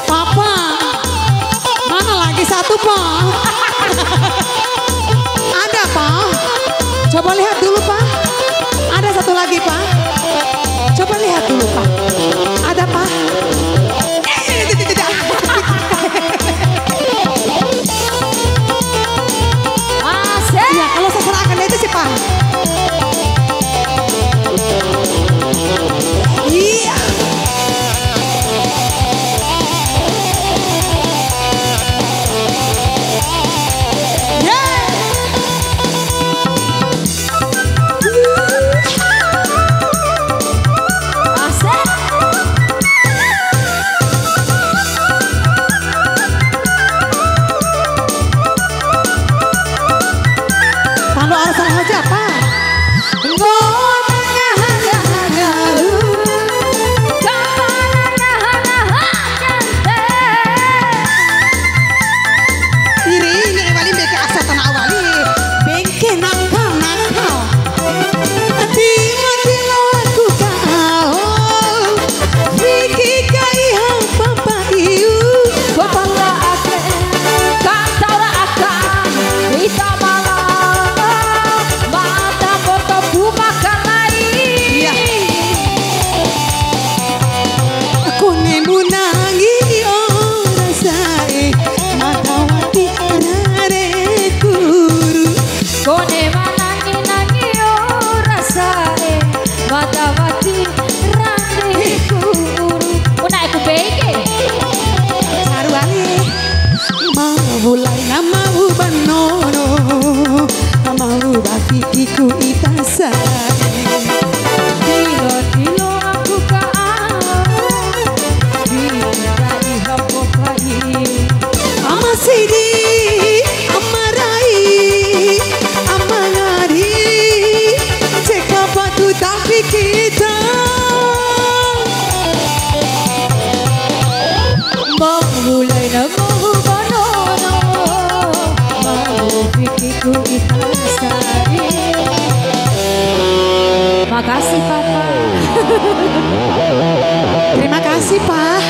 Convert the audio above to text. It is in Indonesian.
Papa, mana lagi satu Pak? Ada Pak? Coba lihat dulu Pak. Ada satu lagi Pak. Coba lihat dulu Pak. Ada Pak? Ya kalau saya serahkan itu sih Pak. Iya. Mulai nama banono, mau bakiku itasa. Dilo aku kaan, dili hampo kai. Ama sidi, ama rai, ama ngari, ceka batu tapi kita. Mulai nama makasih Papa. Terima kasih Pak.